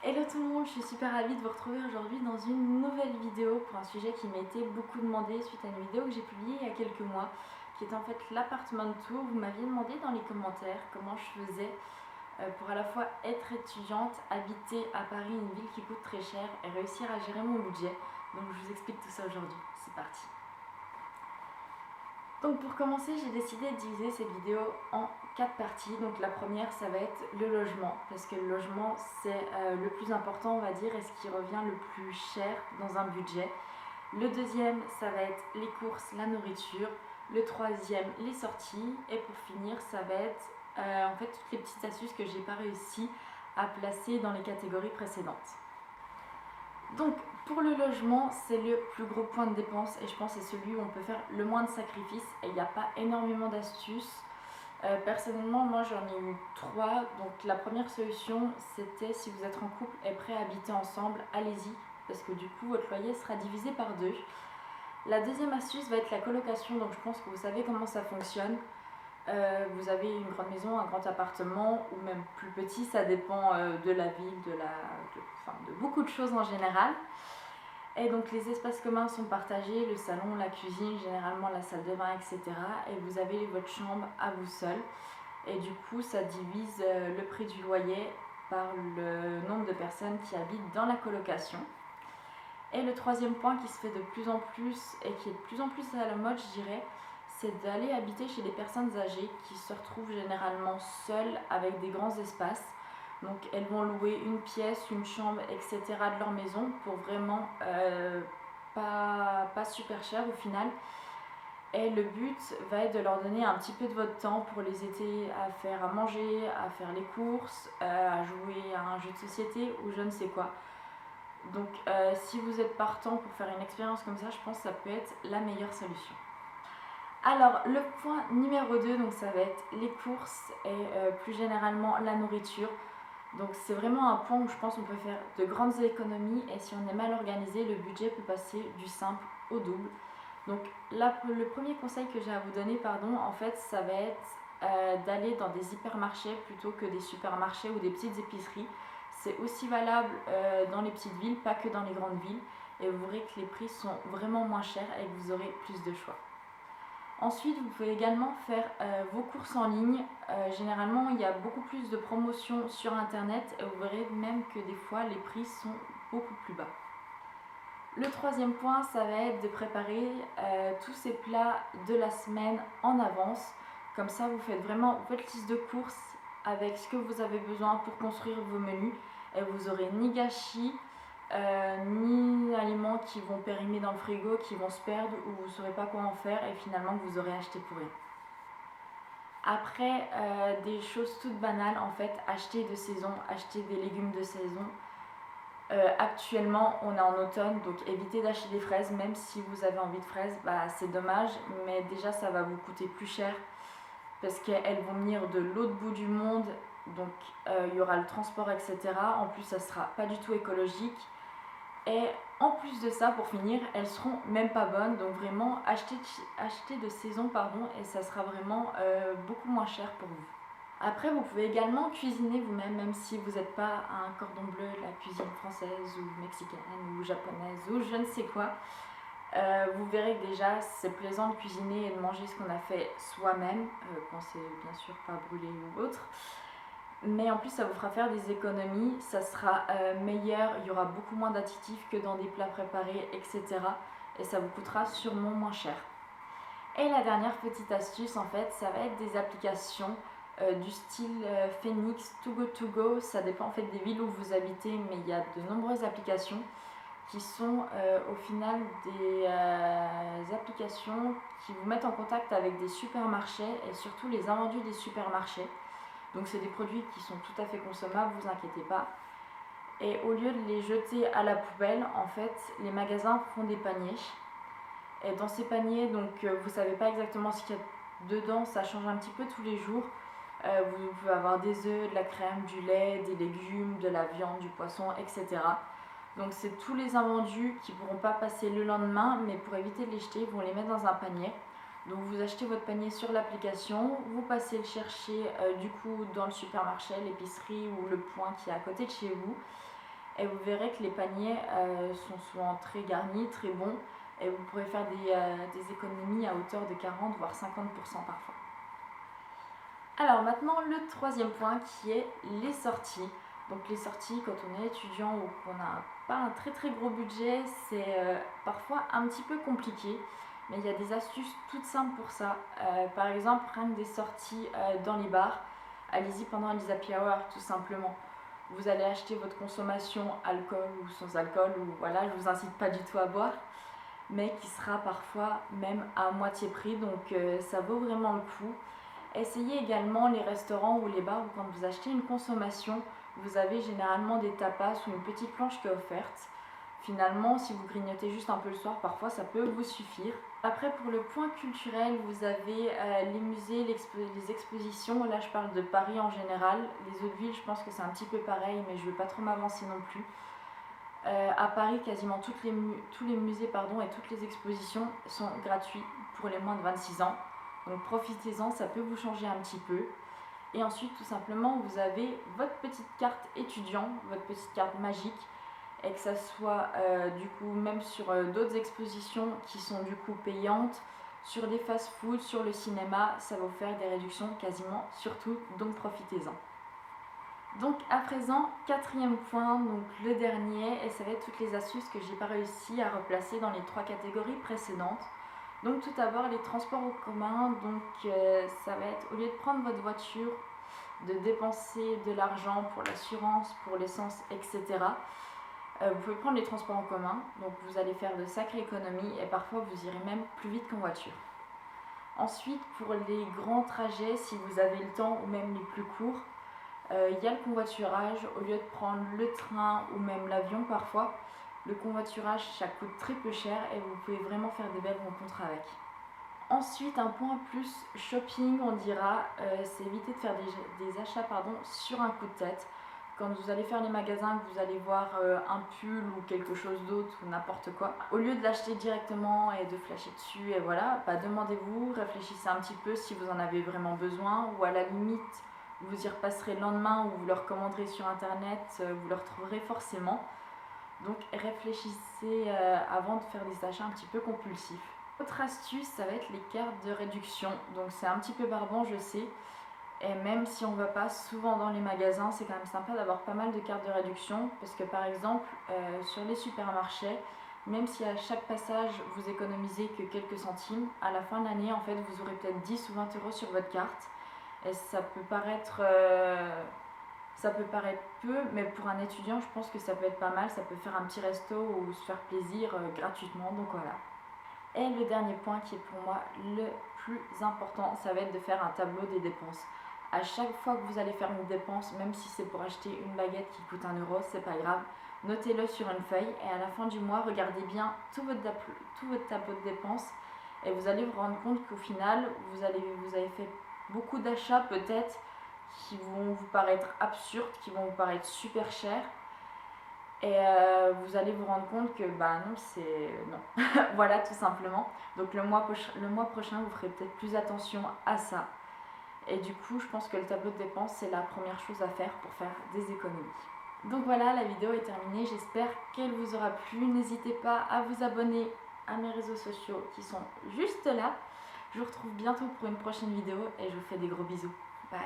Hello tout le monde, je suis super ravie de vous retrouver aujourd'hui dans une nouvelle vidéo pour un sujet qui m'a été beaucoup demandé suite à une vidéo que j'ai publiée il y a quelques mois, qui est en fait l'appartement tour. Vous m'aviez demandé dans les commentaires comment je faisais pour à la fois être étudiante, habiter à Paris, une ville qui coûte très cher, et réussir à gérer mon budget. Donc je vous explique tout ça aujourd'hui, c'est parti. Donc pour commencer, j'ai décidé de diviser cette vidéo en 4 parties. Donc la première, ça va être le logement, parce que le logement, c'est le plus important, on va dire, et ce qui revient le plus cher dans un budget. Le deuxième, ça va être les courses, la nourriture. Le troisième, les sorties. Et pour finir, ça va être en fait toutes les petites astuces que j'ai pas réussi à placer dans les catégories précédentes. Donc pour le logement, c'est le plus gros point de dépense et je pense que c'est celui où on peut faire le moins de sacrifices et il n'y a pas énormément d'astuces. Personnellement, moi j'en ai eu 3. Donc la première solution, c'était si vous êtes en couple et prêt à habiter ensemble, allez-y, parce que du coup votre loyer sera divisé par 2. La deuxième astuce va être la colocation, donc je pense que vous savez comment ça fonctionne. Vous avez une grande maison, un grand appartement ou même plus petit, ça dépend de la ville, de beaucoup de choses en général. Et donc les espaces communs sont partagés, le salon, la cuisine, généralement la salle de bain, etc. Et vous avez votre chambre à vous seul. Et du coup, ça divise le prix du loyer par le nombre de personnes qui habitent dans la colocation. Et le troisième point qui se fait de plus en plus et qui est de plus en plus à la mode, je dirais, c'est d'aller habiter chez des personnes âgées qui se retrouvent généralement seules avec des grands espaces. Donc elles vont louer une pièce, une chambre, etc. de leur maison pour vraiment pas super cher au final. Et le but va être de leur donner un petit peu de votre temps pour les aider à faire à manger, à faire les courses, à jouer à un jeu de société ou je ne sais quoi. Donc si vous êtes partant pour faire une expérience comme ça, je pense que ça peut être la meilleure solution. Alors le point numéro 2, donc ça va être les courses et plus généralement la nourriture. Donc c'est vraiment un point où je pense qu'on peut faire de grandes économies et si on est mal organisé, le budget peut passer du simple au double. Donc là, le premier conseil que j'ai à vous donner, en fait, ça va être d'aller dans des hypermarchés plutôt que des supermarchés ou des petites épiceries. C'est aussi valable dans les petites villes, pas que dans les grandes villes. Et vous verrez que les prix sont vraiment moins chers et que vous aurez plus de choix. Ensuite, vous pouvez également faire vos courses en ligne. Généralement, il y a beaucoup plus de promotions sur Internet et vous verrez même que des fois, les prix sont beaucoup plus bas. Le troisième point, ça va être de préparer tous ces plats de la semaine en avance. Comme ça, vous faites vraiment votre liste de courses avec ce que vous avez besoin pour construire vos menus. Et vous n'aurez ni gâchis, ni aliments qui vont périmer dans le frigo, qui vont se perdre ou vous ne saurez pas quoi en faire et finalement que vous aurez acheté pour rien. Après, des choses toutes banales, en fait, acheter de saison, acheter des légumes de saison. Actuellement, on est en automne, donc évitez d'acheter des fraises, même si vous avez envie de fraises, c'est dommage, mais déjà ça va vous coûter plus cher parce qu'elles vont venir de l'autre bout du monde, donc il y aura le transport, etc. En plus, ça sera pas du tout écologique. Et en plus de ça, pour finir, elles seront même pas bonnes, donc vraiment achetez de saison, et ça sera vraiment beaucoup moins cher pour vous. Après, vous pouvez également cuisiner vous-même, même si vous n'êtes pas un cordon bleu de la cuisine française ou mexicaine ou japonaise ou je ne sais quoi. Vous verrez que déjà, c'est plaisant de cuisiner et de manger ce qu'on a fait soi-même, quand c'est bien sûr pas brûlé ou autre. Mais en plus, ça vous fera faire des économies, ça sera meilleur, il y aura beaucoup moins d'additifs que dans des plats préparés, etc. Et ça vous coûtera sûrement moins cher. Et la dernière petite astuce, en fait, ça va être des applications du style Phoenix, Too Good To Go. Ça dépend en fait des villes où vous habitez, mais il y a de nombreuses applications qui sont au final des applications qui vous mettent en contact avec des supermarchés et surtout les invendus des supermarchés. Donc c'est des produits qui sont tout à fait consommables, vous inquiétez pas. Et au lieu de les jeter à la poubelle, en fait, les magasins font des paniers. Et dans ces paniers, donc vous savez pas exactement ce qu'il y a dedans, ça change un petit peu tous les jours. Vous pouvez avoir des œufs, de la crème, du lait, des légumes, de la viande, du poisson, etc. Donc c'est tous les invendus qui ne pourront pas passer le lendemain, mais pour éviter de les jeter, ils vont les mettre dans un panier. Donc vous achetez votre panier sur l'application, vous passez le chercher du coup dans le supermarché, l'épicerie ou le point qui est à côté de chez vous. et vous verrez que les paniers sont souvent très garnis, très bons, et vous pourrez faire des économies à hauteur de 40 voire 50% parfois. Alors maintenant le troisième point qui est les sorties. Donc les sorties quand on est étudiant ou qu'on n'a pas un très gros budget, c'est parfois un petit peu compliqué. Mais il y a des astuces toutes simples pour ça. Par exemple, rien que des sorties dans les bars, allez-y pendant les happy hour tout simplement. Vous allez acheter votre consommation alcool ou sans alcool, ou voilà, je vous incite pas du tout à boire, mais qui sera parfois même à moitié prix, donc ça vaut vraiment le coup. Essayez également les restaurants ou les bars où quand vous achetez une consommation, vous avez généralement des tapas ou une petite planche qui est offerte. Finalement, si vous grignotez juste un peu le soir, parfois ça peut vous suffire. Après, pour le point culturel, vous avez les musées, les expositions. Là, je parle de Paris en général. Les autres villes, je pense que c'est un petit peu pareil, mais je ne veux pas trop m'avancer non plus. À Paris, quasiment tous les musées et toutes les expositions sont gratuits pour les moins de 26 ans. Donc profitez-en, ça peut vous changer un petit peu. Et ensuite, tout simplement, vous avez votre petite carte étudiant, votre petite carte magique, et que ça soit du coup même sur d'autres expositions qui sont du coup payantes, sur des fast-foods, sur le cinéma, ça va vous faire des réductions quasiment sur tout, donc profitez-en. Donc à présent, quatrième point, donc le dernier, et ça va être toutes les astuces que j'ai pas réussi à replacer dans les 3 catégories précédentes. Donc tout d'abord les transports en commun, donc ça va être au lieu de prendre votre voiture, de dépenser de l'argent pour l'assurance, pour l'essence, etc. Vous pouvez prendre les transports en commun, donc vous allez faire de sacrées économies et parfois vous irez même plus vite qu'en voiture. Ensuite, pour les grands trajets, si vous avez le temps ou même les plus courts, il y a le convoiturage. Au lieu de prendre le train ou même l'avion parfois, le convoiturage ça coûte très peu cher et vous pouvez vraiment faire des belles rencontres avec. Ensuite, un point plus shopping, on dira, c'est éviter de faire des achats sur un coup de tête. Quand vous allez faire les magasins, que vous allez voir un pull ou quelque chose d'autre ou n'importe quoi, au lieu de l'acheter directement et de flasher dessus, et voilà, demandez-vous, réfléchissez un petit peu si vous en avez vraiment besoin, ou à la limite, vous y repasserez le lendemain ou vous le recommanderez sur internet, vous le retrouverez forcément. Donc réfléchissez avant de faire des achats un petit peu compulsifs. Autre astuce, ça va être les cartes de réduction. Donc c'est un petit peu barbant, je sais. Et même si on ne va pas souvent dans les magasins, c'est quand même sympa d'avoir pas mal de cartes de réduction. Parce que par exemple, sur les supermarchés, même si à chaque passage vous économisez que quelques centimes, à la fin de l'année, en fait, vous aurez peut-être 10 ou 20 € sur votre carte. Et ça peut paraître peu, mais pour un étudiant, je pense que ça peut être pas mal. Ça peut faire un petit resto ou se faire plaisir gratuitement. Donc voilà. Et le dernier point qui est pour moi le plus important, ça va être de faire un tableau des dépenses. À chaque fois que vous allez faire une dépense, même si c'est pour acheter une baguette qui coûte 1 €, c'est pas grave, notez-le sur une feuille et à la fin du mois, regardez bien tout votre tableau de dépenses et vous allez vous rendre compte qu'au final, vous avez fait beaucoup d'achats peut-être qui vont vous paraître absurdes, qui vont vous paraître super chers. Et vous allez vous rendre compte que non, c'est non. Voilà, tout simplement. Donc le mois prochain, vous ferez peut-être plus attention à ça. Et du coup, je pense que le tableau de dépenses, c'est la première chose à faire pour faire des économies. Donc voilà, la vidéo est terminée. J'espère qu'elle vous aura plu. N'hésitez pas à vous abonner à mes réseaux sociaux qui sont juste là. Je vous retrouve bientôt pour une prochaine vidéo et je vous fais des gros bisous. Bye.